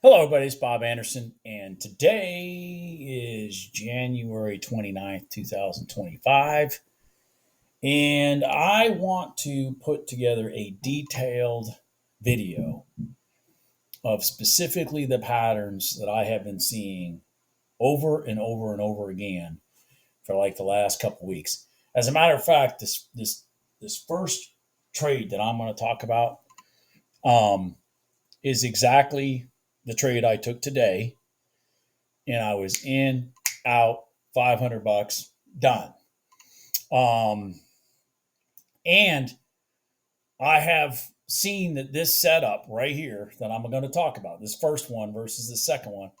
Hello, everybody. It's Bob Anderson, and today is January 29th, 2025. And I want to put together a detailed video of specifically the patterns that I have been seeing over and over and over again for like the last couple weeks. As a matter of fact, this first trade that I'm going to talk about is exactly the trade I took today, and I was in, out, $500, done. And I have seen that this setup right here that I'm going to talk about, this first one versus the second one,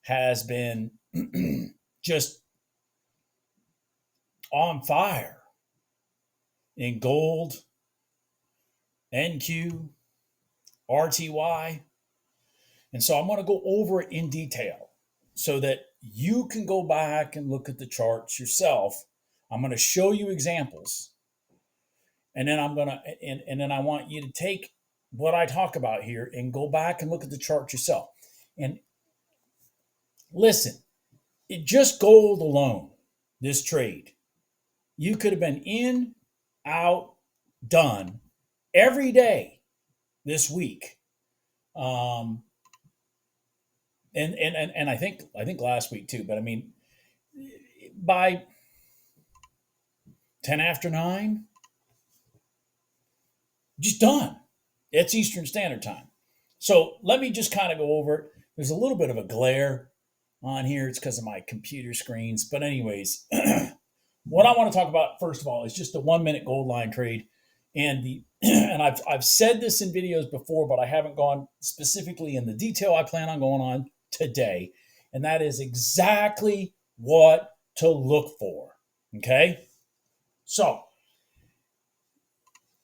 has been just on fire in gold, NQ, RTY. And so I'm going to go over it in detail so that you can go back and look at the charts yourself. I'm going to show you examples. And then and then I want you to take what I talk about here and go back and look at the chart yourself. And listen, it just gold alone, this trade, you could have been in, out, done every day this week. And I think last week too, but I mean, by 10 after 9, just done. It's Eastern Standard Time. So let me just kind of go over it. There's a little bit of a glare on here. It's because of my computer screens. But anyways, what I want to talk about first of all is just the 1 minute gold line trade. And and I've said this in videos before, but I haven't gone specifically in the detail I plan on going on today. And that is exactly what to look for. Okay. So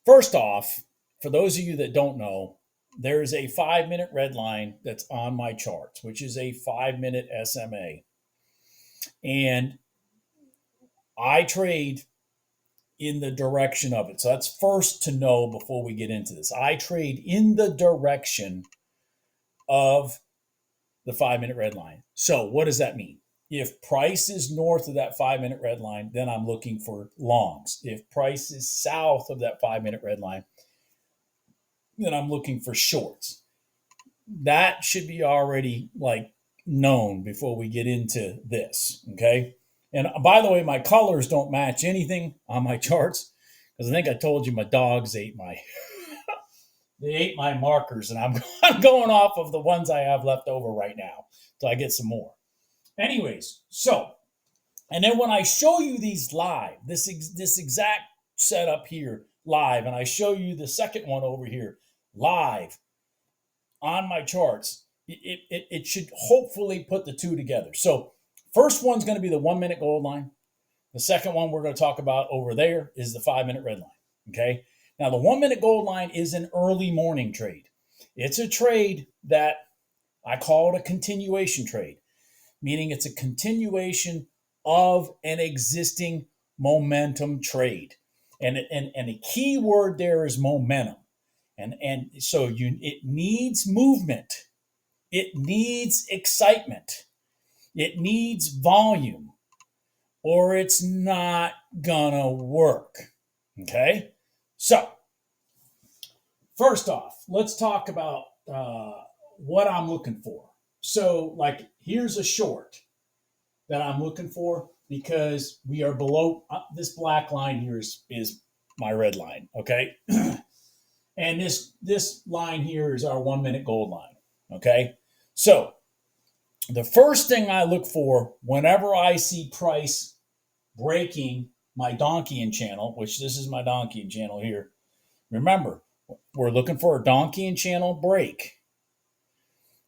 first off, for those of you that don't know, there is a 5 minute red line that's on my charts, which is a 5 minute SMA. And I trade in the direction of it. So that's first to know before we get into this. I trade in the direction of the 5 minute red line. So what does that mean? If price is north of that 5 minute red line, then I'm looking for longs. If price is south of that 5 minute red line, then I'm looking for shorts. That should be already like known before we get into this. Okay. And by the way, my colors don't match anything on my charts because I think I told you my dogs ate my markers, and I'm going off of the ones I have left over right now. So I get some more. Anyways, so, and then when I show you these live, this exact setup here live, and I show you the second one over here live on my charts, it should hopefully put the two together. So first one's going to be the 1 minute gold line. The second one we're going to talk about over there is the 5 minute red line. Okay. Now the 1 minute gold line is an early morning trade. It's a trade that I call it a continuation trade, meaning it's a continuation of an existing momentum trade. And a key word there is momentum. And so it needs movement. It needs excitement. It needs volume, or it's not gonna work. Okay? So, first off, let's talk about what I'm looking for. So, like, here's a short that I'm looking for because we are below this black line here is my red line. Okay? And this line here is our 1 minute gold line. Okay? So, the first thing I look for whenever I see price breaking my Donchian channel, which this is my Donchian channel here. Remember, we're looking for a Donchian channel break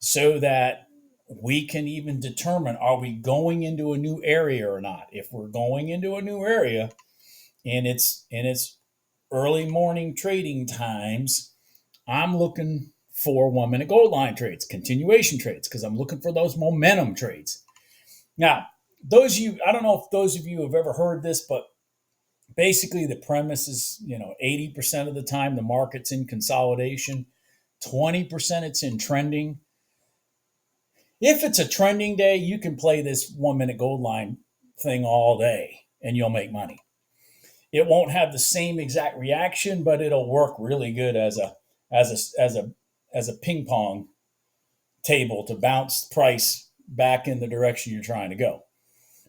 so that we can even determine, are we going into a new area or not? If we're going into a new area and it's early morning trading times, I'm looking for 1 minute gold line trades, continuation trades, because I'm looking for those momentum trades. Now, those of you, I don't know if those of you have ever heard this, but basically the premise is, 80% of the time the market's in consolidation, 20% it's in trending. If it's a trending day, you can play this 1 minute gold line thing all day and you'll make money. It won't have the same exact reaction, but it'll work really good as a ping pong table to bounce price back in the direction you're trying to go.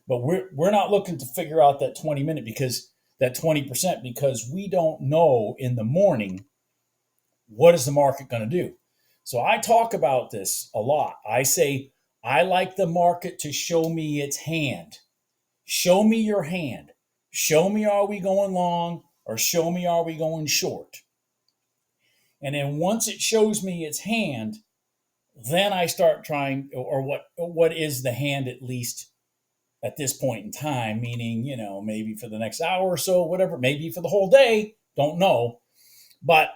But we're not looking to figure out that 20-minute because that 20% because we don't know in the morning what is the market going to do. So I talk about this a lot. I say I like the market to show me its hand. Show me your hand. Show me are we going long or show me are we going short. And then once it shows me its hand, then I start trying, or what is the hand at least at this point in time, meaning, maybe for the next hour or so, whatever, maybe for the whole day, don't know. But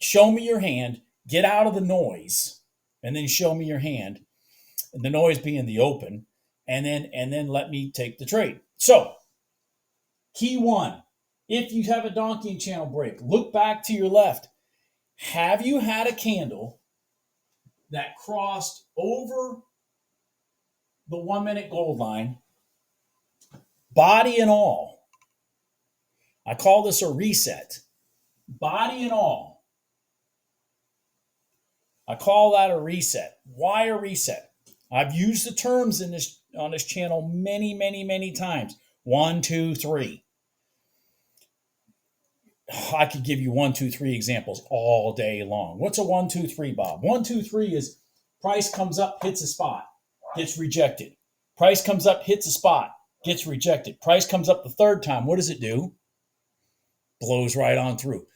show me your hand, get out of the noise, and then show me your hand, the noise being the open, and then let me take the trade. So, key one, if you have a Donchian Channel break, look back to your left. Have you had a candle that crossed over the 1 minute gold line, body and all? I call this a reset. Body and all. I call that a reset. Why a reset? I've used the terms on this channel many, many, many times. 1, 2, 3. I could give you 1, 2, 3 examples all day long. What's a 1, 2, 3, Bob? 1, 2, 3 is price comes up, hits a spot, gets rejected. Price comes up, hits a spot, gets rejected. Price comes up the third time. What does it do? Blows right on through.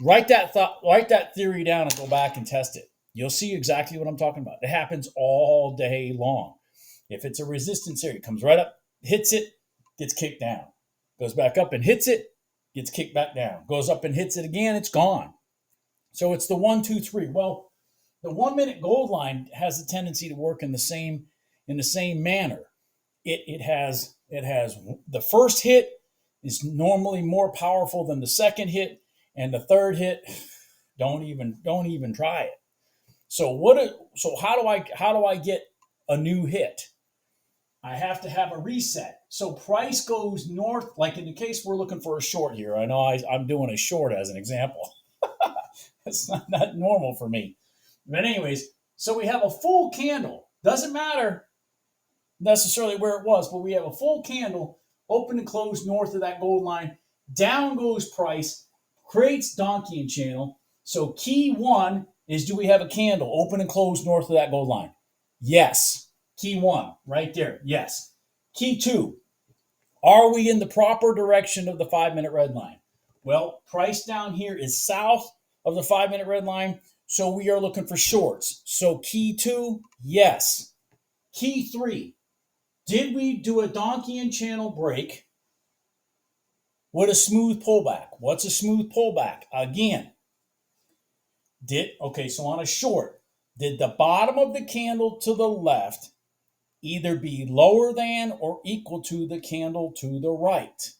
Write that theory down and go back and test it. You'll see exactly what I'm talking about. It happens all day long. If it's a resistance area, it comes right up, hits it, gets kicked down. Goes back up and hits it, gets kicked back down. Goes up and hits it again, it's gone. So it's the 1, 2, 3. Well, the 1 minute gold line has a tendency to work in the same manner. It has the first hit is normally more powerful than the second hit, and the third hit, don't even try it. So how do I get a new hit? I have to have a reset. So price goes north, like in the case we're looking for a short here. I know I'm doing a short as an example. That's not normal for me. But anyways, so we have a full candle. Doesn't matter necessarily where it was, but we have a full candle, open and close north of that gold line. Down goes price, creates Donchian Channel. So key one is, do we have a candle open and close north of that gold line? Yes. Key one, right there. Yes. Key two, are we in the proper direction of the 5 minute red line? Well, price down here is south of the 5 minute red line, so we are looking for shorts. So key two, yes. Key three, did we do a Donchian Channel break with a smooth pullback? What's a smooth pullback? Again, so on a short, did the bottom of the candle to the left either be lower than or equal to the candle to the right?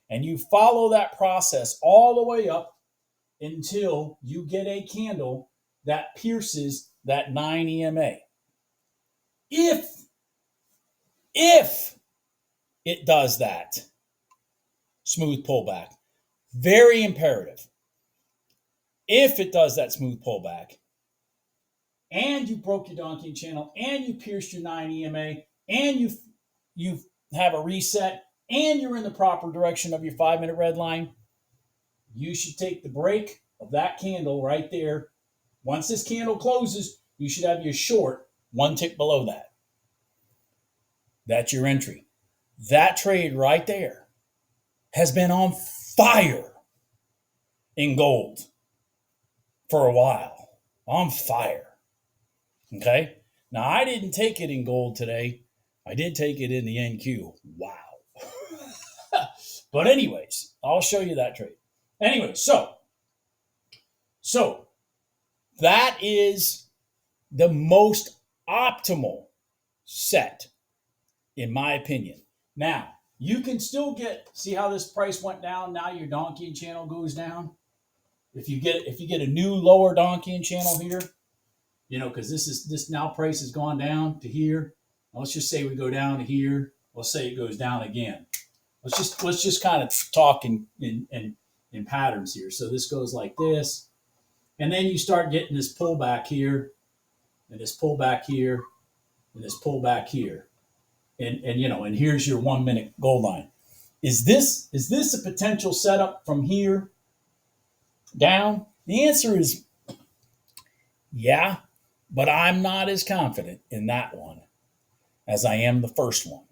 And you follow that process all the way up until you get a candle that pierces that 9 EMA. If it does that, smooth pullback, very imperative. If it does that smooth pullback, and you broke your Donchian Channel, and you pierced your 9 EMA, and you have a reset, and you're in the proper direction of your 5 minute red line, you should take the break of that candle right there. Once this candle closes, you should have your short one tick below that. That's your entry. That trade right there has been on fire in gold for a while. On fire. Okay? Now, I didn't take it in gold today. I did take it in the NQ. Wow. But anyways, I'll show you that trade. Anyway, so that is the most optimal set, in my opinion. Now, you can still see how this price went down. Now your Donchian Channel goes down. If you get a new lower Donchian Channel here, because this now price has gone down to here. Let's just say we go down to here. Let's say it goes down again. Let's just kind of talk in patterns here. So this goes like this, and then you start getting this pullback here, and this pullback here, and this pullback here, and here's your 1 minute gold line. Is this a potential setup from here down? The answer is yeah, but I'm not as confident in that one as I am the first one,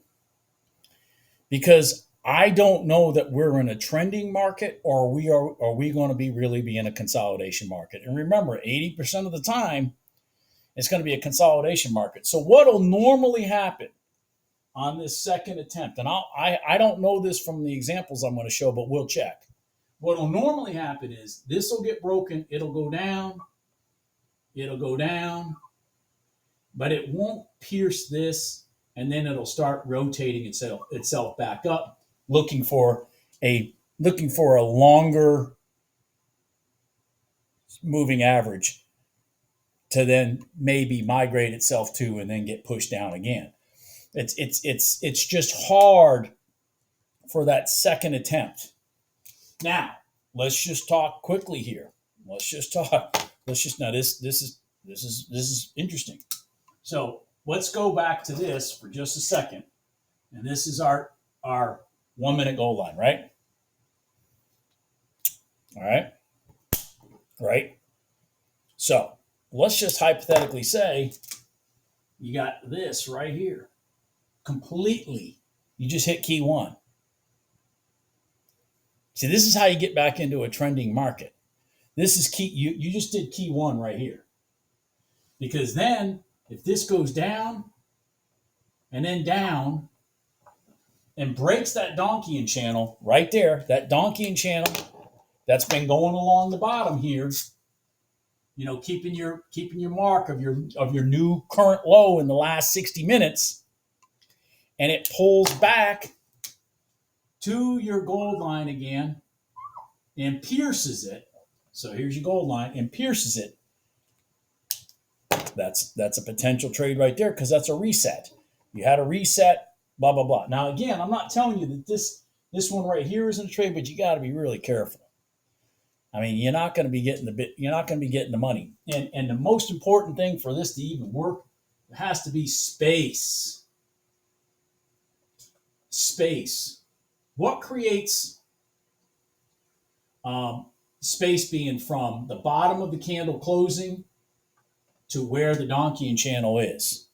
because I don't know that we're in a trending market, or are we going to really be in a consolidation market. And remember, 80% of the time, it's going to be a consolidation market. So what will normally happen on this second attempt, and I don't know this from the examples I'm going to show, but we'll check. What will normally happen is this will get broken, it'll go down, but it won't pierce this, and then it'll start rotating itself back up, looking for a longer moving average to then maybe migrate itself to and then get pushed down again. It's just hard for that second attempt. Now, let's just talk quickly here. Now this is interesting. So let's go back to this for just a second. And this is our 1 minute gold line, right? All right. Right. So let's just hypothetically say you got this right here. Completely. You just hit key one. See, this is how you get back into a trending market. This is key. You just did key one right here. Because then if this goes down and then down and breaks that Donchian channel right there, that Donchian channel that's been going along the bottom here, keeping your mark of your new current low in the last 60 minutes, and it pulls back to your gold line again and pierces it. So here's your gold line and pierces it. That's a potential trade right there, because that's a reset. You had a reset, blah, blah, blah. Now, again, I'm not telling you that this one right here isn't a trade, but you got to be really careful. I mean, you're not going to be getting the money. And the most important thing for this to even work, it has to be space. Space. What creates space being from the bottom of the candle closing to where the Donchian channel is?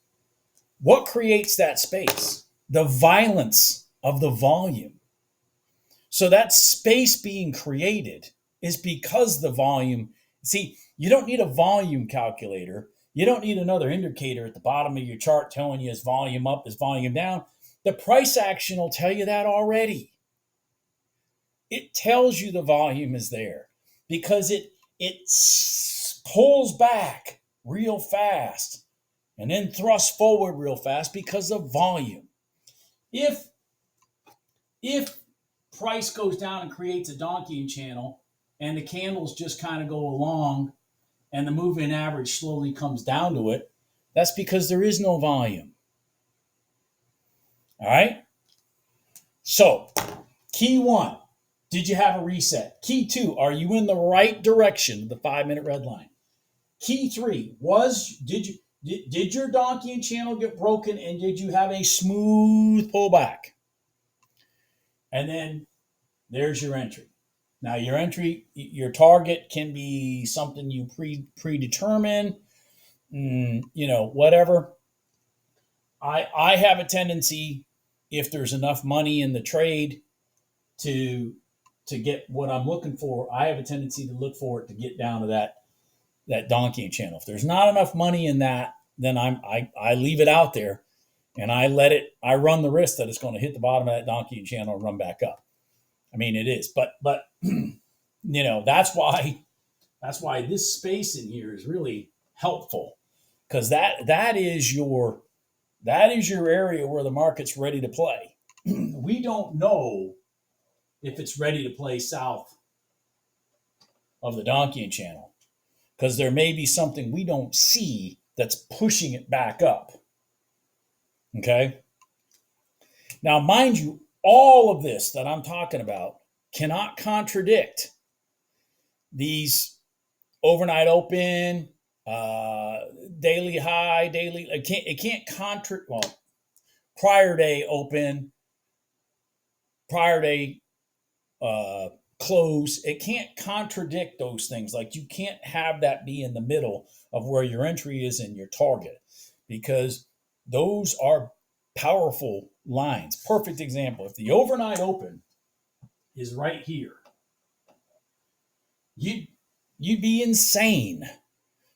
What creates that space? The violence of the volume. So that space being created is because the volume, see, you don't need a volume calculator. You don't need another indicator at the bottom of your chart telling you is volume up, is volume down. The price action will tell you that already. It tells you the volume is there because it pulls back real fast and then thrusts forward real fast because of volume. If price goes down and creates a Donchian channel and the candles just kind of go along and the moving average slowly comes down to it, that's because there is no volume. All right? So, key one, did you have a reset? Key two, are you in the right direction, the 5 minute red line? Key three, did your Donchian channel get broken and did you have a smooth pullback? And then there's your entry. Now your target can be something you predetermine, whatever. I have a tendency, if there's enough money in the trade to get what I'm looking for, I have a tendency to look for it to get down to that Donchian channel. If there's not enough money in that, then I leave it out there and I run the risk that it's going to hit the bottom of that Donchian channel and run back up. I mean, it is, but that's why this space in here is really helpful, because that is your area where the market's ready to play. We don't know if it's ready to play south of the Donchian channel, because there may be something we don't see that's pushing it back up. Okay? Now, mind you, all of this that I'm talking about cannot contradict these overnight open, daily high, daily. It can't contradict. Well, prior day open, prior day close. It can't contradict those things. Like, you can't have that be in the middle of where your entry is and your target, because those are powerful lines. Perfect example. If the overnight open is right here, you'd be insane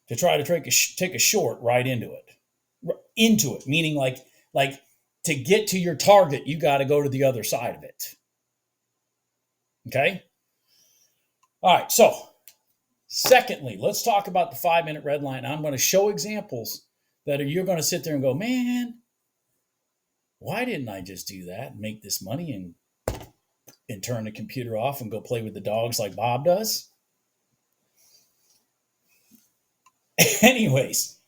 to try to take a short right into it. Meaning, like to get to your target, you got to go to the other side of it. Okay. All right. So, secondly, let's talk about the 5-minute red line. I'm going to show examples that you're going to sit there and go, man, why didn't I just do that and make this money and turn the computer off and go play with the dogs like Bob does? Anyways,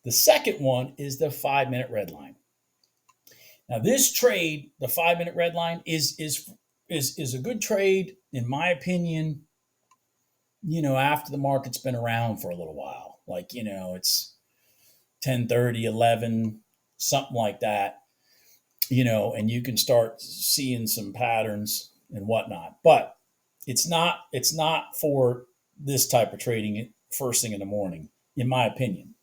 the second one is the 5-minute red line. Now, this trade, the 5-minute red line, is a good trade, in my opinion, after the market's been around for a little while. Like, it's 10:30, 11, something like that, and you can start seeing some patterns and whatnot. But it's not for this type of trading first thing in the morning, in my opinion.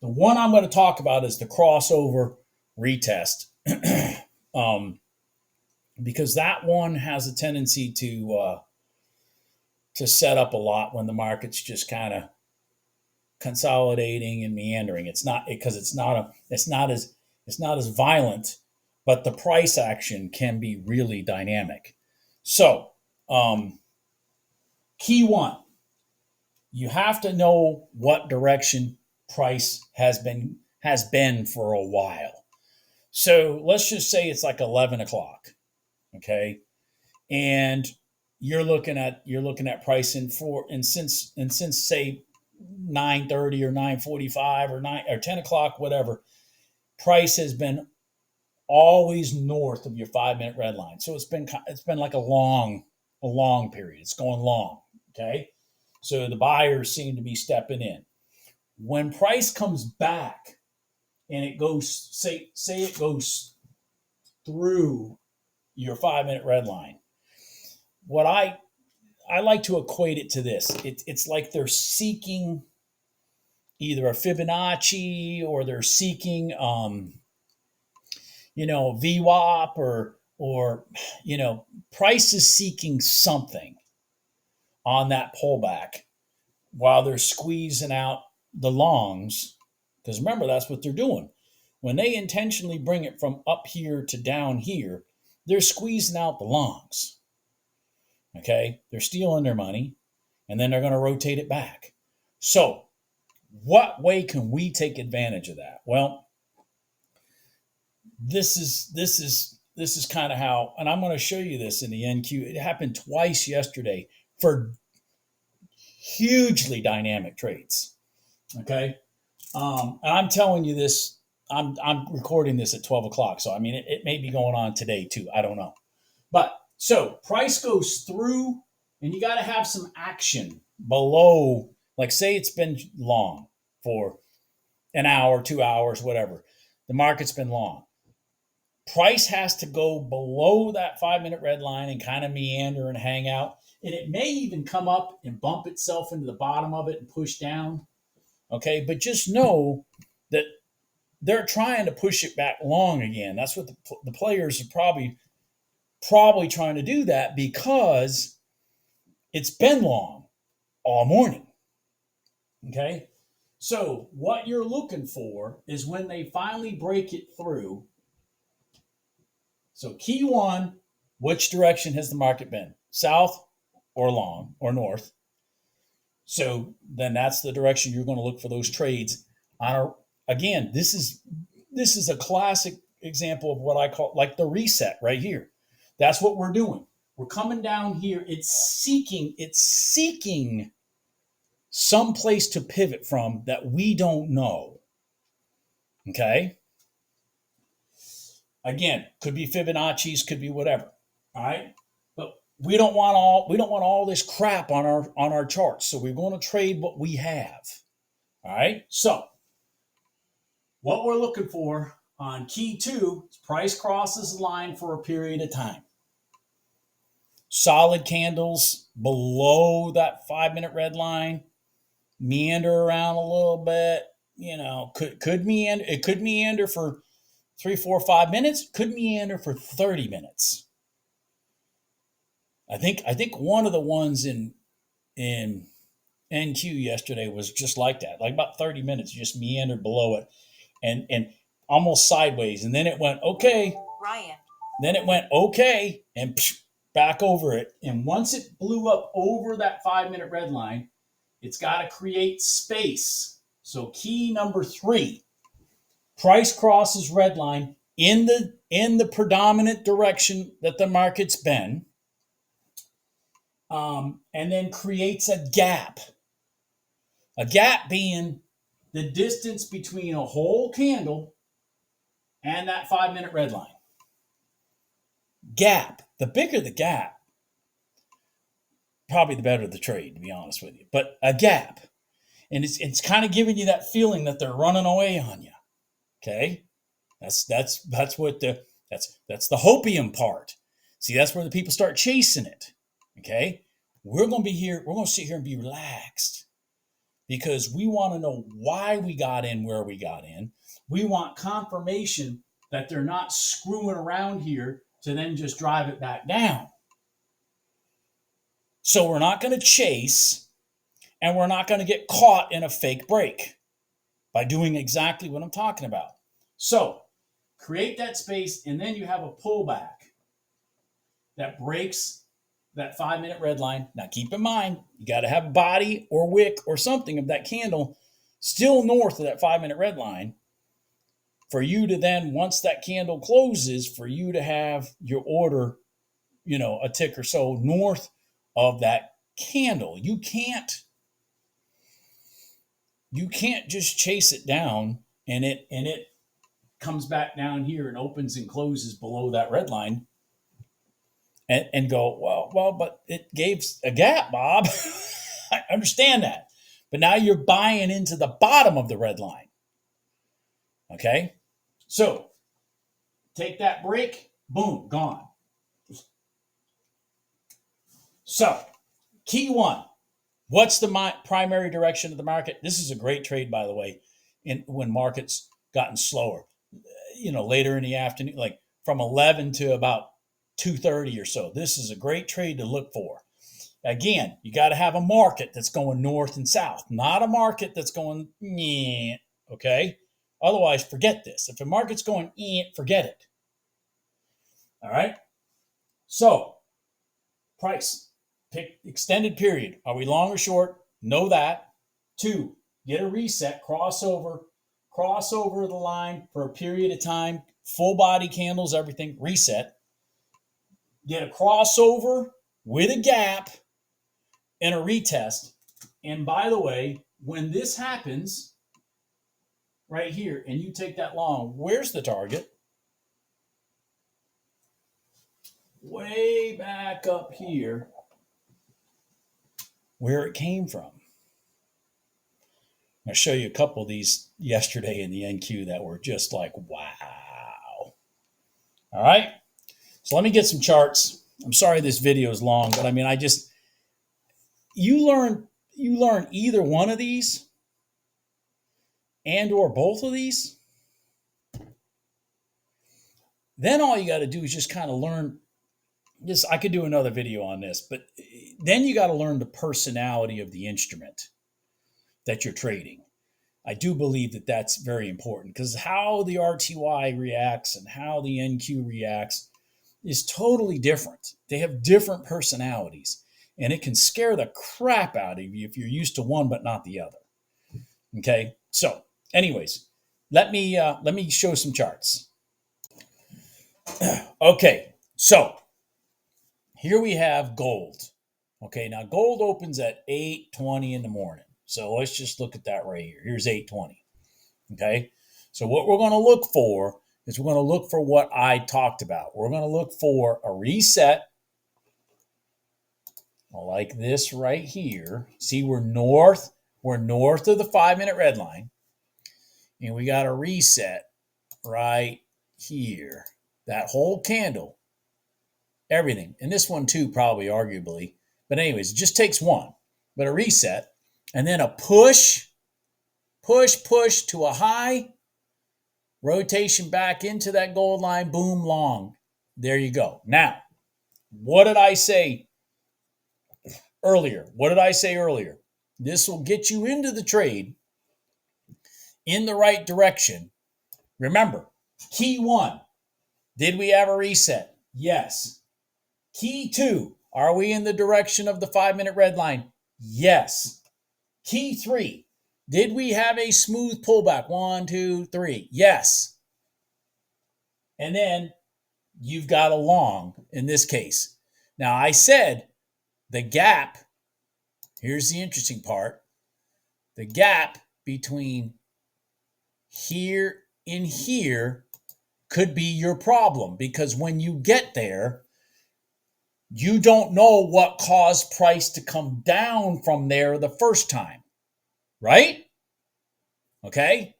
The one I'm going to talk about is the crossover retest, because that one has a tendency to set up a lot when the market's just kind of consolidating and meandering. It's not because it's not as violent, but the price action can be really dynamic. So, key one, you have to know what direction price has been for a while. So let's just say it's like 11 o'clock, okay, and you're looking at pricing since say 9:30 or 9:45 or 10 o'clock, whatever, price has been always north of your 5-minute red line. So it's been like a long period. It's going long, okay. So the buyers seem to be stepping in. When price comes back and it goes, say it goes through your 5-minute red line, what I like to equate it to this. It's like they're seeking either a Fibonacci, or they're seeking, VWAP, or price is seeking something on that pullback while they're squeezing out the longs. Because remember, that's what they're doing. When they intentionally bring it from up here to down here, they're squeezing out the longs. Okay? They're stealing their money, and then they're going to rotate it back. So, what way can we take advantage of that? Well, this is kind of how, and I'm going to show you this in the NQ. It happened twice yesterday for hugely dynamic trades. Okay, and I'm telling you this. I'm recording this at 12 o'clock, so I mean it may be going on today too. I don't know, but so price goes through, and you got to have some action below. Like, say it's been long for an hour, 2 hours, whatever. The market's been long. Price has to go below that 5-minute red line and kind of meander and hang out. And it may even come up and bump itself into the bottom of it and push down. Okay, but just know that they're trying to push it back long again. That's what the players are probably trying to do, that because it's been long all morning. Okay, so what you're looking for is when they finally break it through. So key one, which direction has the market been? South or long or north? So then that's the direction you're going to look for those trades. Again, this is a classic example of what I call like the reset right here. That's what we're doing. We're coming down here. It's seeking some place to pivot from that we don't know. Okay? Again, could be Fibonacci's, could be whatever. All right? But we don't want all this crap on our charts. So we're going to trade what we have. All right? So what we're looking for on key 2 is price crosses the line for a period of time. Solid candles below that 5-minute red line, meander around a little bit, could meander. It could meander for 3, 4, 5 minutes, could meander for 30 minutes. I think one of the ones in NQ yesterday was just like that, like about 30 minutes, just meandered below it and almost sideways. And then it went, okay. Ryan. Then it went, okay, and back over it. And once it blew up over that 5-minute red line, it's got to create space. So key number 3, price crosses red line in the predominant direction that the market's been, and then creates a gap. A gap being the distance between a whole candle and that 5-minute red line. Gap. The bigger the gap, probably the better the trade, to be honest with you. But a gap. And it's kind of giving you that feeling that they're running away on you. Okay? That's what that's the hopium part. See, that's where the people start chasing it. Okay? We're going to sit here and be relaxed because we want to know why we got in where we got in. We want confirmation that they're not screwing around here to then just drive it back down. So we're not going to chase, and we're not going to get caught in a fake break by doing exactly what I'm talking about. So create that space, and then you have a pullback that breaks that 5-minute red line. Now keep in mind, you got to have a body or wick or something of that candle still north of that 5-minute red line for you to then, once that candle closes, for you to have your order, a tick or so north of that candle. You can't just chase it down and it comes back down here and opens and closes below that red line and go, well, but it gave a gap, Bob. I understand that. But now you're buying into the bottom of the red line. Okay? So take that break, boom, gone. So key 1, what's the primary direction of the market? This is a great trade, by the way, when markets gotten slower, later in the afternoon, like from 11 to about 2:30 or so. This is a great trade to look for. Again, you got to have a market that's going north and south, not a market that's going, okay? Otherwise, forget this. If the market's going, forget it. All right? So, price. Pick extended period. Are we long or short? Know that. 2, get a reset, crossover the line for a period of time, full body candles, everything, reset. Get a crossover with a gap and a retest. And by the way, when this happens right here and you take that long, where's the target? Way back up here where it came from. I'll show you a couple of these yesterday in the NQ that were just like, wow. All right. So let me get some charts. I'm sorry this video is long, but I mean, you learn either one of these and or both of these. Then all you got to do is just kind of learn this. I could do another video on this, but then you got to learn the personality of the instrument that you're trading. I do believe that that's very important because how the RTY reacts and how the NQ reacts is totally different. They have different personalities, and it can scare the crap out of you if you're used to one but not the other. Okay, so anyways, let me show some charts. Okay, so here we have gold. Okay, now gold opens at 8:20 in the morning. So let's just look at that right here. Here's 820. Okay. So what we're going to look for is we're going to look for what I talked about. We're going to look for a reset like this right here. See, we're north of the 5-minute red line. And we got a reset right here. That whole candle, everything. And this one too, probably, arguably. But anyways, it just takes one. But a reset. And then a push to a high. Rotation back into that gold line. Boom, long. There you go. Now, what did I say earlier? This will get you into the trade in the right direction. Remember, key 1, did we have a reset? Yes. Key 2, are we in the direction of the 5-minute red line? Yes. Key 3, did we have a smooth pullback? 1, 2, 3. Yes. And then you've got a long in this case. Now, I said the gap, here's the interesting part, the gap between here and here could be your problem, because when you get there, you don't know what caused price to come down from there the first time, right? Okay?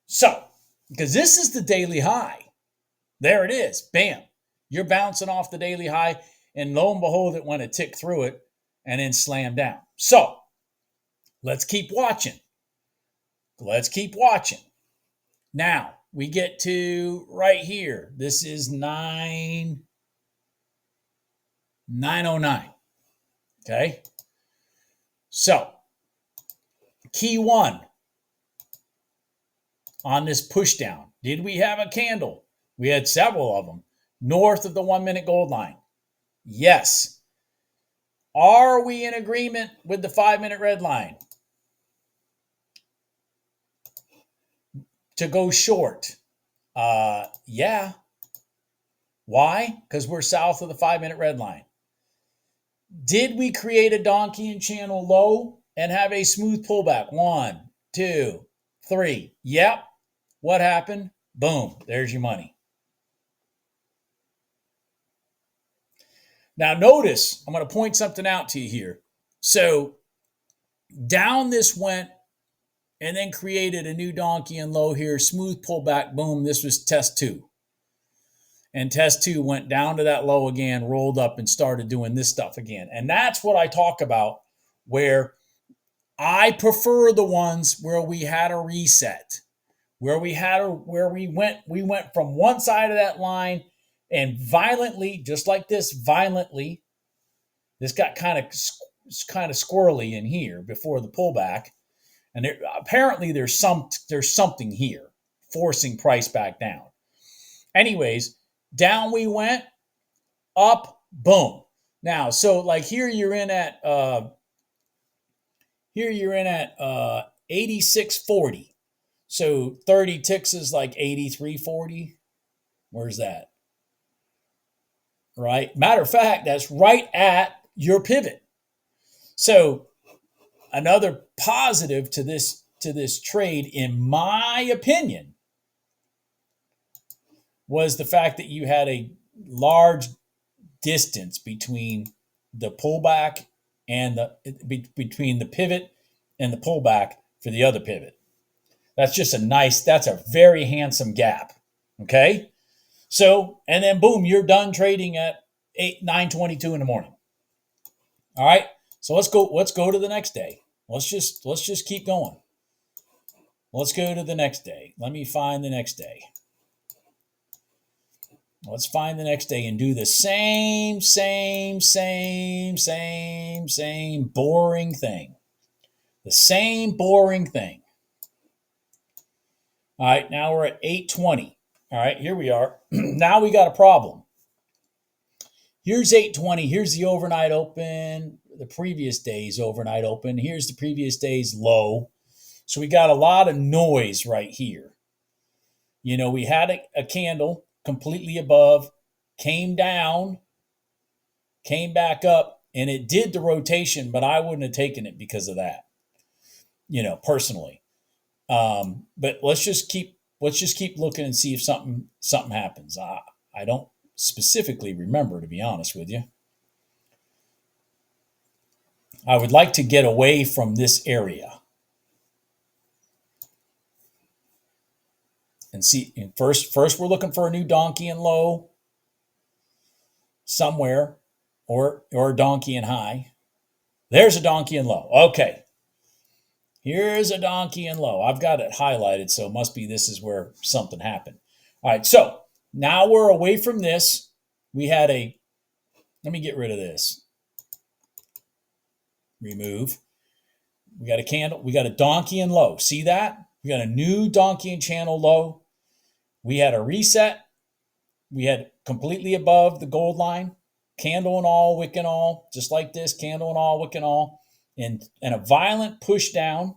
So, because this is the daily high. There it is. Bam. You're bouncing off the daily high, and lo and behold, it went a tick through it and then slammed down. So, let's keep watching. Now, we get to right here. This is 909. Okay? So, key 1 on this push down. Did we have a candle? We had several of them. North of the 1-minute gold line. Yes. Are we in agreement with the 5-minute red line to go short? Yeah. Why? Because we're south of the 5-minute red line. Did we create a Donchian Channel low and have a smooth pullback? 1, 2, 3. Yep. What happened? Boom. There's your money. Now notice, I'm going to point something out to you here. So down this went and then created a new Donchian low here. Smooth pullback. Boom. This was test 2. And test 2 went down to that low again, rolled up and started doing this stuff again. And that's what I talk about, where I prefer the ones where we had a reset, where we went from one side of that line and violently, just like this, this got kind of squirrely in here before the pullback. And apparently there's something here forcing price back down. Anyways, down we went, up, boom. Now, so like here you're in at 86.40. So 30 ticks is like 83.40. Where's that? Right? Matter of fact, that's right at your pivot. So another positive to this trade, in my opinion, was the fact that you had a large distance between the pullback and between the pivot and the pullback for the other pivot. That's a very handsome gap. Okay? So, and then boom, you're done trading at 9:22 in the morning. All right? So let's go to the next day. Let's just keep going. Let's go to the next day. Let me find the next day. Let's find the next day and do the same boring thing. The same boring thing. All right, now we're at 8:20. All right, here we are. Now we got a problem. Here's 8:20. Here's the overnight open, the previous day's overnight open. Here's the previous day's low. So we got a lot of noise right here. You know, we had a candle completely above, came down, came back up, and it did the rotation, but I wouldn't have taken it because of that. personally. But let's just keep looking and see if something happens. I don't specifically remember, to be honest with you. I would like to get away from this area and see. And first we're looking for a new Donchian low somewhere, or a Donchian high. There's a Donchian low. Okay. Here's a Donchian low. I've got it highlighted, so it must be this is where something happened. All right, so now we're away from this. We had let me get rid of this. Remove. We got a candle. We got a Donchian low. See that? We got a new Donchian channel low. We had a reset. We had completely above the gold line. Candle and all, wick and all, just like this. Candle and all, wick and all. And a violent push down.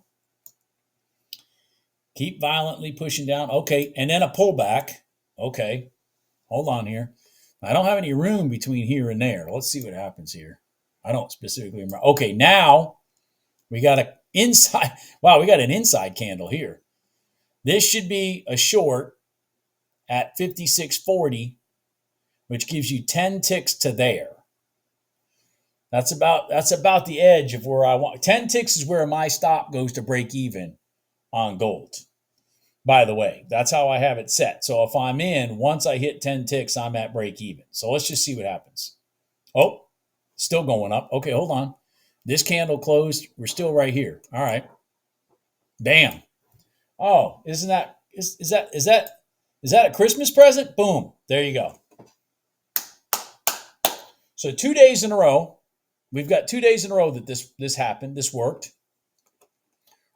Keep violently pushing down. Okay, and then a pullback. Okay, hold on here. I don't have any room between here and there. Let's see what happens here. I don't specifically remember. Okay, now we got an inside. Wow, we got an inside candle here. This should be a short at 56.40, which gives you 10 ticks to there. That's about the edge of where I want. 10 ticks is where my stop goes to break even on gold. By the way, that's how I have it set. So if I'm in, once I hit 10 ticks, I'm at break even. So let's just see what happens. Oh, still going up. Okay, hold on. This candle closed. We're still right here. All right. Bam. Oh, is that a Christmas present? Boom. There you go. So 2 days in a row. We've got 2 days in a row that this happened. This worked.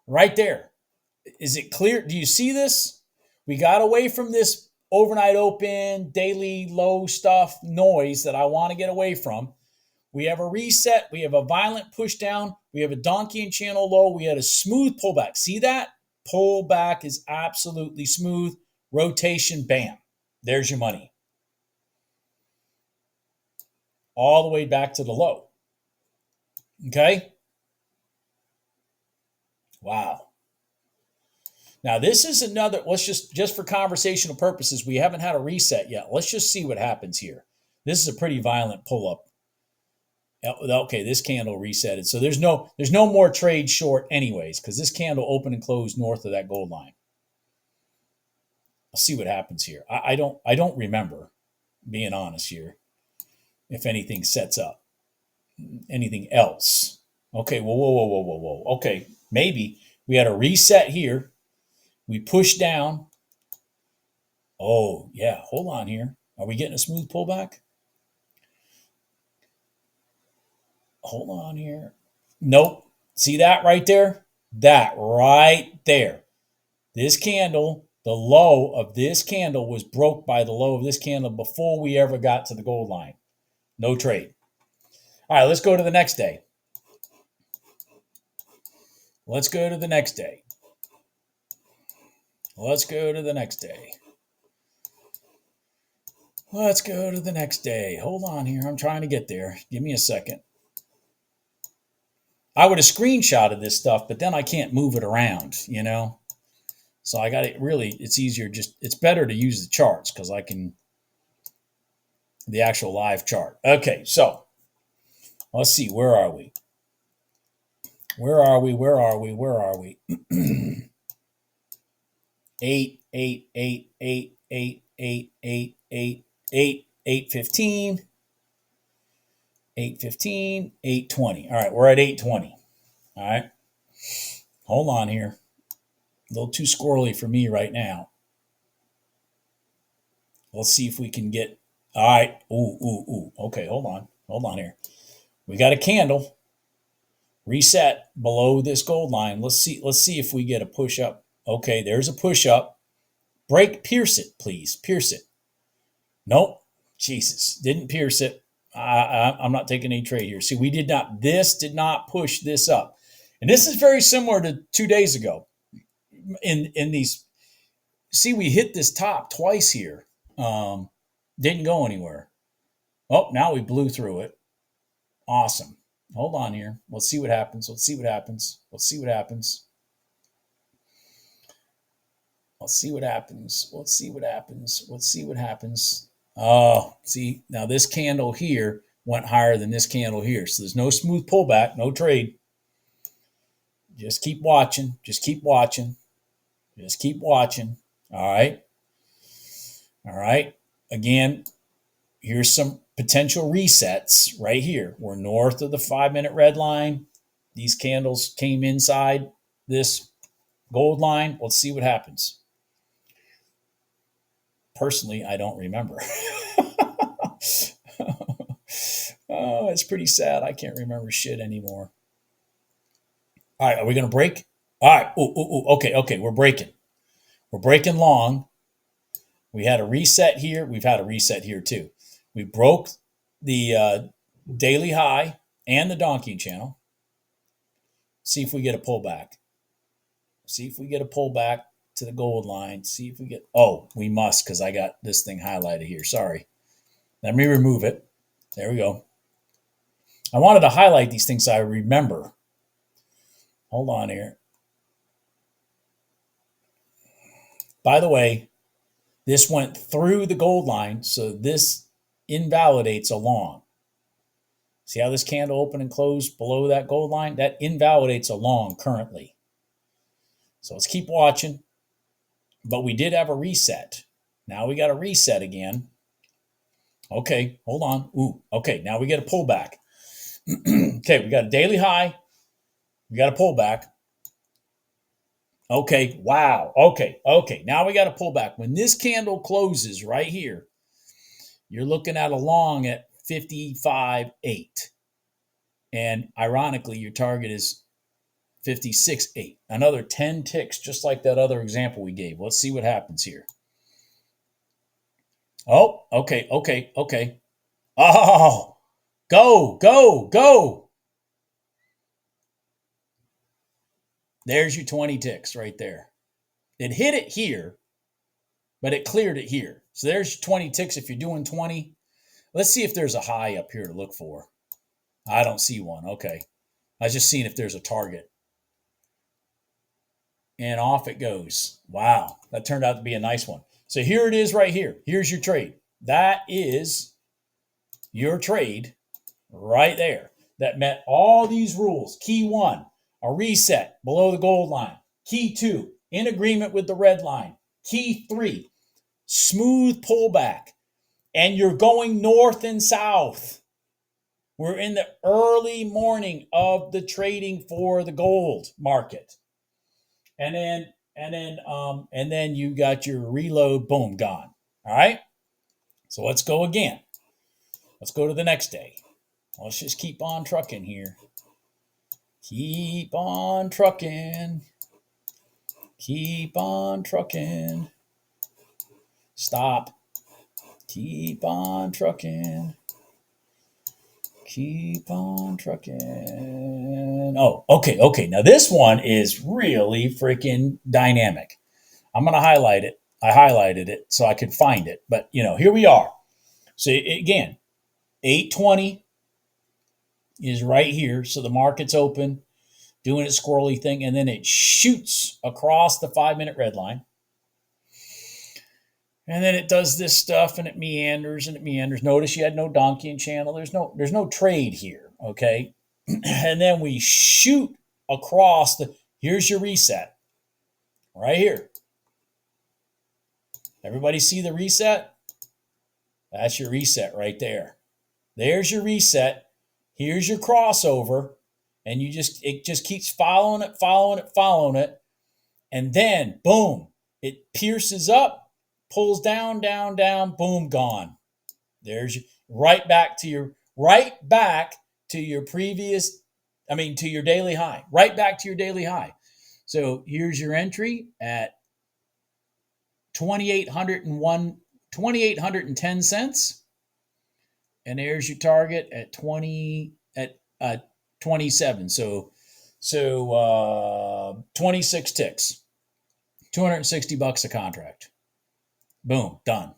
Right there. Is it clear? Do you see this? We got away from this overnight open, daily low stuff noise that I want to get away from. We have a reset. We have a violent push down. We have a Donchian channel low. We had a smooth pullback. See that? Pullback is absolutely smooth. Rotation, bam. There's your money. All the way back to the low. Okay? Wow. Now, this is another, let's just for conversational purposes, we haven't had a reset yet. Let's just see what happens here. This is a pretty violent pull-up. Okay, this candle resetted. So there's no more trade short anyways, because this candle opened and closed north of that gold line. I'll see what happens here. I don't remember, being honest here, if anything sets up. Anything else. Okay, whoa. Okay, maybe we had a reset here. We push down. Oh, yeah. Hold on here. Are we getting a smooth pullback? Hold on here. Nope. See that right there? That right there. This candle, the low of this candle was broke by the low of this candle before we ever got to the gold line. No trade. All right, let's go to the next day. Let's go to the next day. Let's go to the next day. Let's go to the next day. Hold on here. I'm trying to get there. Give me a second. I would have screenshotted this stuff, but then I can't move it around, So I got it really, it's easier, it's better to use the charts because I can, the actual live chart. Okay, so let's see. Where are we? Where are we? 8, 8, 8, 8, 8, 8, 8, 8, 8, 8:15, 8:15, 8:20. All right, we're at 8:20. All right. Hold on here. A little too squirrely for me right now. Let's see if we can get. All right. Ooh. Okay, hold on here. We got a candle. Reset below this gold line. Let's see if we get a push up. Okay, there's a push up. Pierce it, please. Pierce it. Nope. Jesus. Didn't pierce it. I'm not taking any trade here. See, this did not push this up. And this is very similar to 2 days ago. In these, see, we hit this top twice here. Didn't go anywhere. Oh, now we blew through it. Awesome. Hold on here. Let's see what happens. Let's see what happens. Let's see what happens. Let's see what happens. Oh, see, now this candle here went higher than this candle here. So there's no smooth pullback, no trade. Just keep watching. Just keep watching. Just keep watching. All right. All right. Again, here's some potential resets right here. We're north of the 5-minute red line. These candles came inside this gold line. Let's see what happens. Personally, I don't remember. Oh, it's pretty sad. I can't remember shit anymore. All right, are we going to break? All right. Okay. We're breaking. We're breaking long. We had a reset here. We've had a reset here too. We broke the daily high and the Donchian Channel. See if we get a pullback. See if we get a pullback to the gold line. See if we get. Oh, we must, because I got this thing highlighted here. Sorry. Let me remove it. There we go. I wanted to highlight these things so I remember. Hold on here. By the way, this went through the gold line, so this invalidates a long. See how this candle opened and closed below that gold line? That invalidates a long currently. So let's keep watching. But we did have a reset. Now we got a reset again. Okay, hold on. Ooh, okay, now we get a pullback. Okay, we got a daily high. We got a pullback. Okay, wow. Okay. Now we got a pullback. When this candle closes right here, you're looking at a long at 55.8. And ironically, your target is 56.8. Another 10 ticks, just like that other example we gave. Let's see what happens here. Oh, okay. Oh, go. There's your 20 ticks right there. It hit it here, but it cleared it here. So there's your 20 ticks if you're doing 20. Let's see if there's a high up here to look for. I don't see one. Okay. I was just seeing if there's a target. And off it goes. Wow. That turned out to be a nice one. So here it is right here. Here's your trade. That is your trade right there. That met all these rules. Key 1, a reset below the gold line. Key 2, in agreement with the red line. Key 3, smooth pullback. And you're going north and south. We're in the early morning of the trading for the gold market. And then you got your reload, boom, gone. All right. So let's go again. Let's go to the next day. Let's just keep on trucking here. Keep on trucking. Keep on trucking. Stop. Keep on trucking. Keep on trucking. Oh, okay. Now this one is really freaking dynamic. I'm going to highlight it. I highlighted it so I could find it. But, here we are. So again, 820 is right here. So the market's open, doing its squirrely thing, and then it shoots across the 5-minute red line. And then it does this stuff, and it meanders. Notice you had no Donchian Channel. There's no trade here, okay? And then we shoot across here's your reset right here. Everybody see the reset? That's your reset right there. There's your reset. Here's your crossover. And it just keeps following it. And then, boom, it pierces up, pulls down, boom, gone. There's right back to your previous, to your daily high. Right back to your daily high. So here's your entry at 2,810 cents. And there's your target at 27. So 26 ticks. $260 a contract. Boom, done.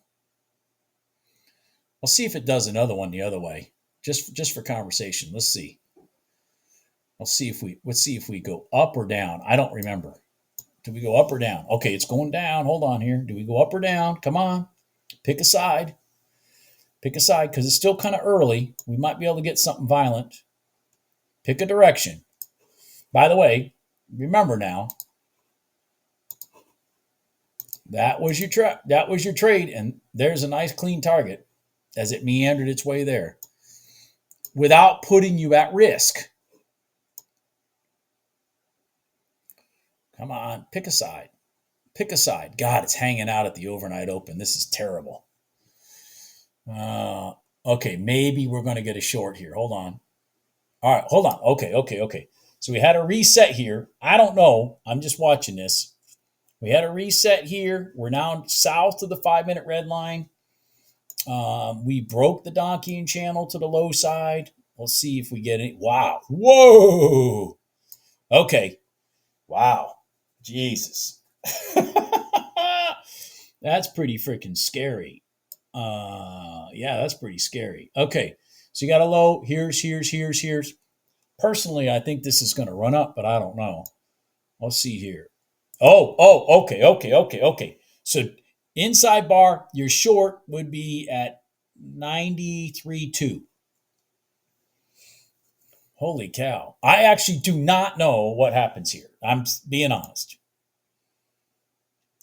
I'll see if it does another one the other way. Just for conversation. Let's see. Let's see if we go up or down. I don't remember. Do we go up or down? Okay, it's going down. Hold on here. Do we go up or down? Come on. Pick a side. Pick a side because it's still kind of early. We might be able to get something violent. Pick a direction. By the way, remember now, that was your trade, and there's a nice clean target as it meandered its way there without putting you at risk. Come on, pick a side. Pick a side. God, it's hanging out at the overnight open. This is terrible. Okay, maybe we're going to get a short here. Hold on. All right, hold on. Okay. So we had a reset here. I don't know. I'm just watching this. We had a reset here. We're now south of the 5-minute red line. We broke the Donchian Channel to the low side. We'll see if we get it. Wow. Whoa. Okay. Wow. Jesus. That's pretty freaking scary. Yeah, that's pretty scary. Okay. So you got a low. Here's. Personally, I think this is going to run up, but I don't know. Let's see here. Okay. So inside bar, your short would be at 93.2. Holy cow. I actually do not know what happens here. I'm being honest.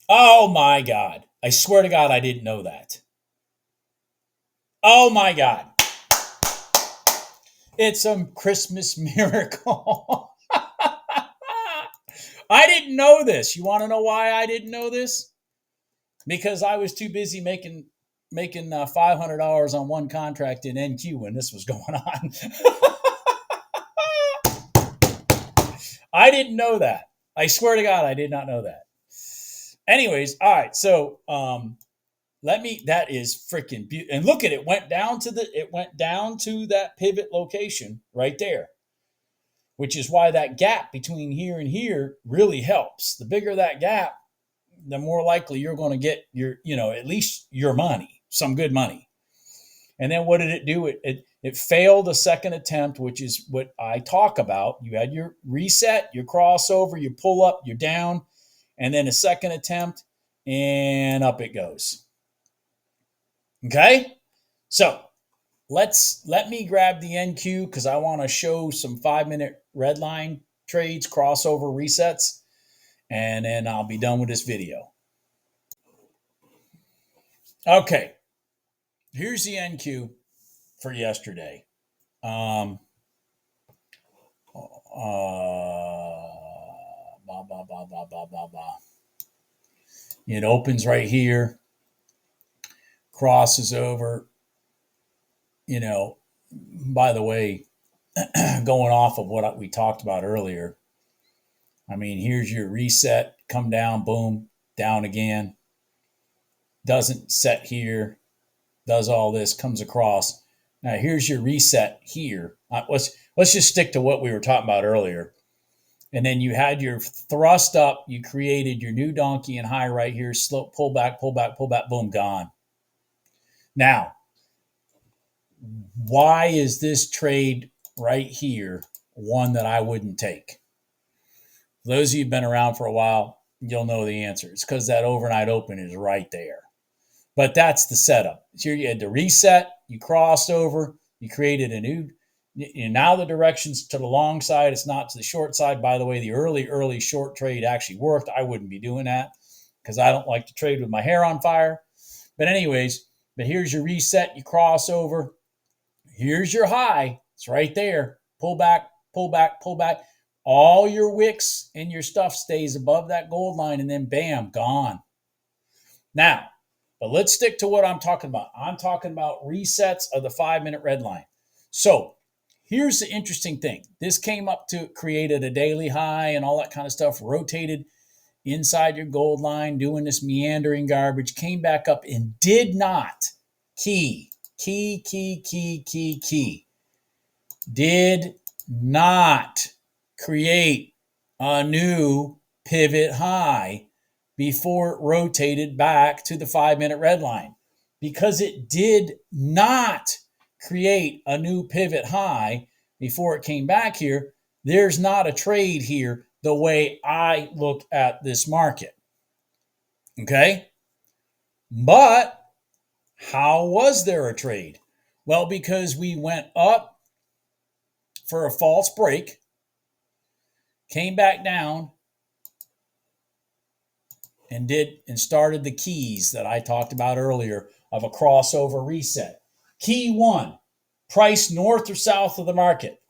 Oh my God. I swear to God, I didn't know that. Oh my God. It's a Christmas miracle. I didn't know this. You want to know why I didn't know this? Because I was too busy making $500 on one contract in NQ when this was going on. I didn't know that. I swear to God, I did not know that. Anyways, all right. So that is freaking beautiful. And look at it. It went down to that pivot location right there, which is why that gap between here and here really helps. The bigger that gap, the more likely you're going to get at least your money, some good money. And then what did it do? It failed a second attempt, which is what I talk about. You had your reset, your crossover, you pull up, you're down, and then a second attempt, and up it goes. Okay? So let me grab the NQ because I want to show some 5-minute red line trades, crossover resets, and then I'll be done with this video. Okay. Here's the NQ for yesterday. It opens right here, crosses over. By the way, going off of what we talked about earlier, I mean, here's your reset, come down, boom, down again. Doesn't set here, does all this, comes across. Now here's your reset here. Let's just stick to what we were talking about earlier. And then you had your thrust up. You created your new Donchian high right here. Slope, pull back, boom, gone. Now, why is this trade right here one that I wouldn't take? For those of you who've been around for a while, you'll know the answer. It's because that overnight open is right there. But that's the setup. Here you had to reset, you crossed over, you created a new. Now the direction's to the long side. It's not to the short side. By the way, the early short trade actually worked. I wouldn't be doing that because I don't like to trade with my hair on fire. But anyways, here's your reset. You cross over. Here's your high. It's right there. Pull back. All your wicks and your stuff stays above that gold line, and then bam, gone. Now, but let's stick to what I'm talking about. I'm talking about resets of the 5-minute red line. So here's the interesting thing. This came up to created a daily high and all that kind of stuff, rotated inside your gold line, doing this meandering garbage, came back up and did not did not create a new pivot high before it rotated back to the 5-minute red line. Because it did not create a new pivot high before it came back here, there's not a trade here the way I look at this market. Okay? But how was there a trade? Well, because we went up for a false break, came back down, and started the keys that I talked about earlier of a crossover reset. Key 1, price north or south of the market.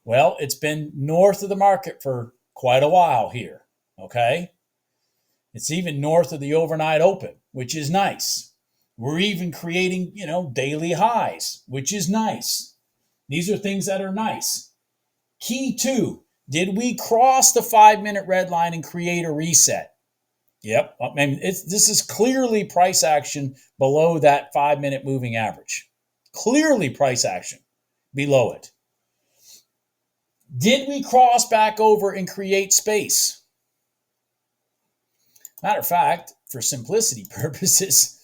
Well, it's been north of the market for quite a while here, okay? It's even north of the overnight open, which is nice. We're even creating, daily highs, which is nice. These are things that are nice. Key 2, did we cross the 5-minute red line and create a reset? Yep. I mean, this is clearly price action below that 5-minute moving average. Clearly price action below it. Did we cross back over and create space? Matter of fact, for simplicity purposes,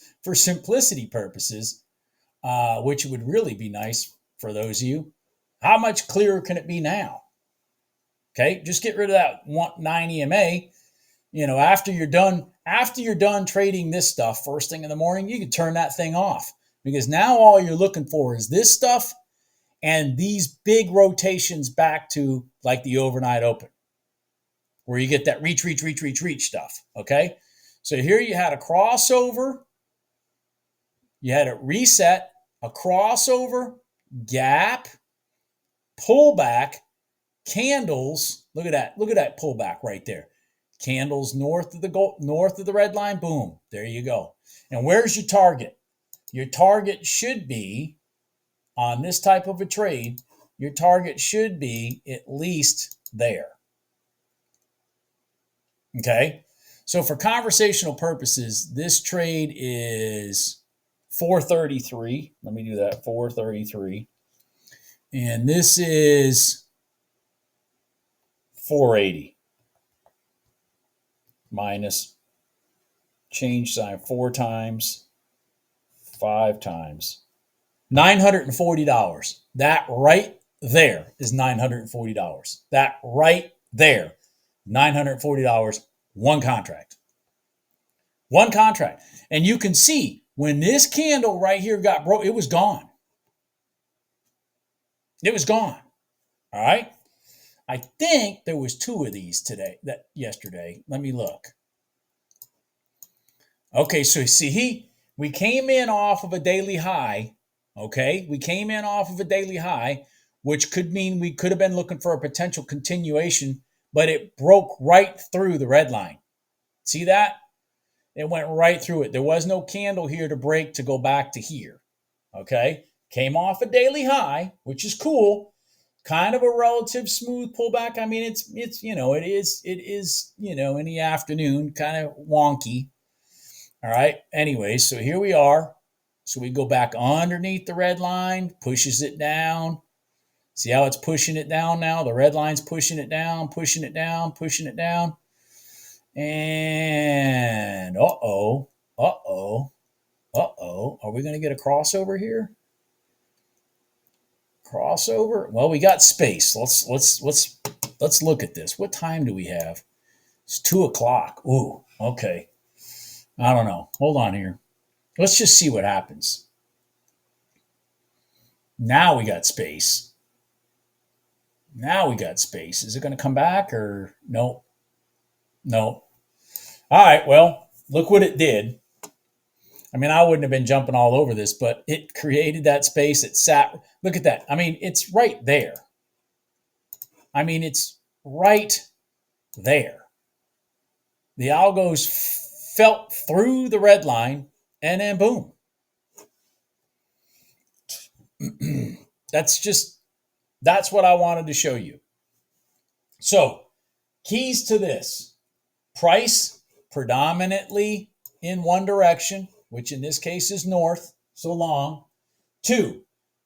which would really be nice for those of you, how much clearer can it be now? Okay, just get rid of that 9 EMA. After you're done trading this stuff first thing in the morning, you can turn that thing off, because now all you're looking for is this stuff and these big rotations back to like the overnight open, where you get that reach stuff. Okay, so here you had a crossover, you had a reset, a crossover, gap, pullback, candles. Look at that pullback right there. Candles north of the red line. Boom. There you go. And where's your target? Your target should be, on this type of a trade, your target should be at least there. Okay? So for conversational purposes, this trade is 433. Let me do that. 433. And this is 480. Minus change sign 4 times, 5 times. $940. That right there is $940. That right there, $940, one contract. One contract. And you can see when this candle right here got broke, it was gone. It was gone. All right? I think there was 2 of these yesterday. Let me look. Okay, so see, we came in off of a daily high. Okay, we came in off of a daily high, which could mean we could have been looking for a potential continuation, but it broke right through the red line. See that? It went right through it. There was no candle here to break to go back to here. Okay, came off a daily high, which is cool. Kind of a relative smooth pullback. I mean, it is in the afternoon, kind of wonky. All right. Anyway, so here we are. So we go back underneath the red line, pushes it down. See how it's pushing it down now? The red line's pushing it down, pushing it down, pushing it down. And uh-oh. Are we going to get a crossover here? Crossover? Well, we got space. Let's look at this. What time do we have? It's 2:00. Ooh, okay. I don't know. Hold on here. Let's just see what happens. Now we got space. Is it going to come back or no? No. All right. Well, look what it did. I mean, I wouldn't have been jumping all over this, but it created that space. It sat. Look at that. I mean, it's right there. The algos felt through the red line, and then boom. That's what I wanted to show you. So, keys to this: price predominantly in one direction, which in this case is north, so long. 2,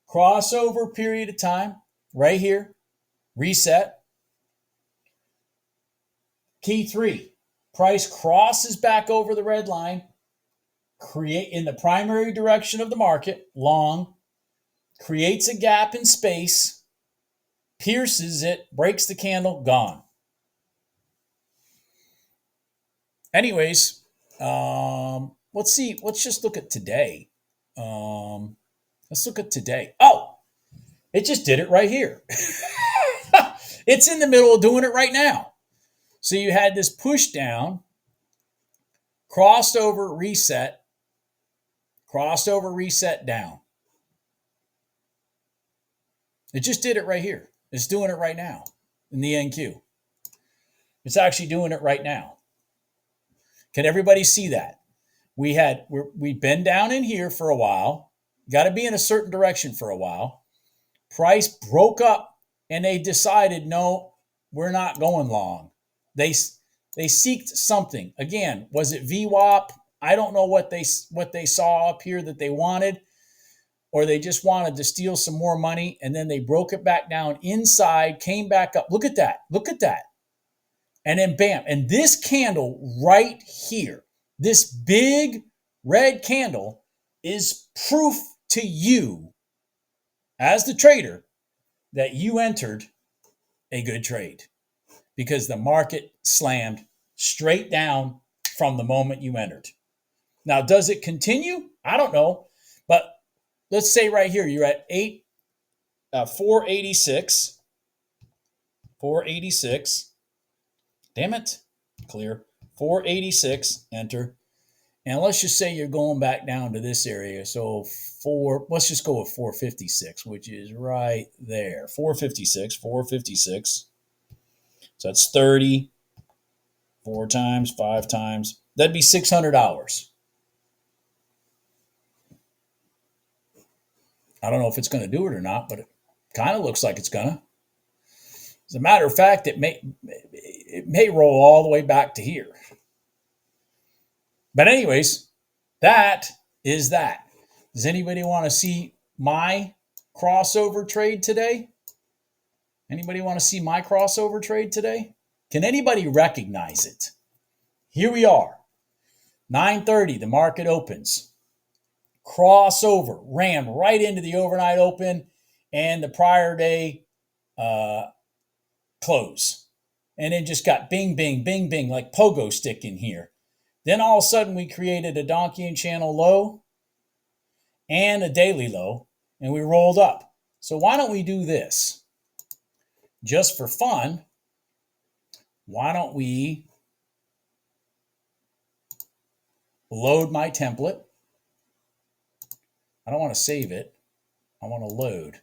crossover period of time, right here, reset. Key 3, price crosses back over the red line, create in the primary direction of the market, long, creates a gap in space, pierces it, breaks the candle, gone. anyways, let's see. Let's just look at today. Let's look at today. Oh, it just did it right here. It's in the middle of doing it right now. So you had this push down, crossed over, reset down. It just did it right here. It's doing it right now in the NQ. It's actually doing it right now. Can everybody see that? We've been down in here for a while. Got to be in a certain direction for a while. Price broke up and they decided, no, we're not going long. They seeked something. Again, was it VWAP? I don't know what they saw up here that they wanted, or they just wanted to steal some more money, and then they broke it back down inside, came back up. Look at that. Look at that. And then bam. And this candle right here, this big red candle is proof to you as the trader that you entered a good trade, because the market slammed straight down from the moment you entered. Now, does it continue? I don't know. But let's say right here, you're at 486. 486. Damn it. Clear. 486. Enter. And let's just say you're going back down to this area. So let's just go with 456, which is right there. 456. So that's 30. 4 times, 5 times. That'd be $600. I don't know if it's going to do it or not, but it kind of looks like it's going to. As a matter of fact, it may roll all the way back to here. But anyways, that is that. Does anybody want to see my crossover trade today? Anybody want to see my crossover trade today? Can anybody recognize it? Here we are. 9:30, the market opens. Crossover, ran right into the overnight open and the prior day close. And then just got bing, bing, bing, bing, like pogo stick in here. Then all of a sudden we created a Donchian Channel low and a daily low, and we rolled up. So why don't we do this? Just for fun, why don't we load my template? I don't want to save it. I want to load.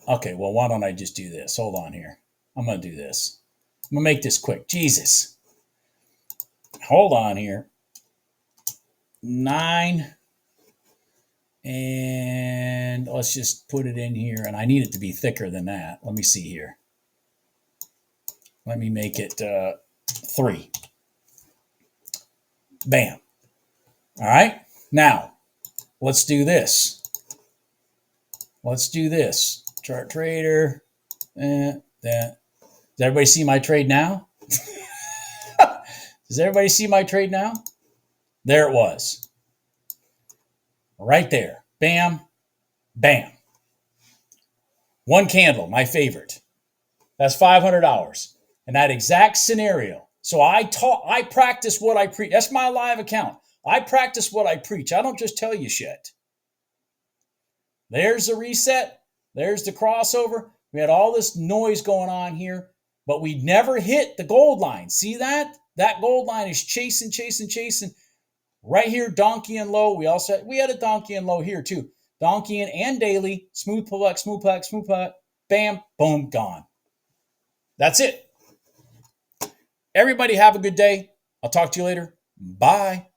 Okay, well, why don't I just do this? Hold on here. I'm going to do this. I'm going to make this quick. Jesus. Hold on here. 9. And let's just put it in here. And I need it to be thicker than that. Let me see here. Let me make it 3. Bam. All right. Now, let's do this. Let's do this. Chart trader. Does everybody see my trade now? Does everybody see my trade now? There it was. Right there. Bam. Bam. One candle, my favorite. That's $500. In that exact scenario. So I practice what I preach. That's my live account. I practice what I preach. I don't just tell you shit. There's the reset. There's the crossover. We had all this noise going on here, but we never hit the gold line. See that? That gold line is chasing. Right here, Donchian low. We had a Donchian low here too. Donchian and daily. Smooth pullback. Bam, boom, gone. That's it. Everybody have a good day. I'll talk to you later. Bye.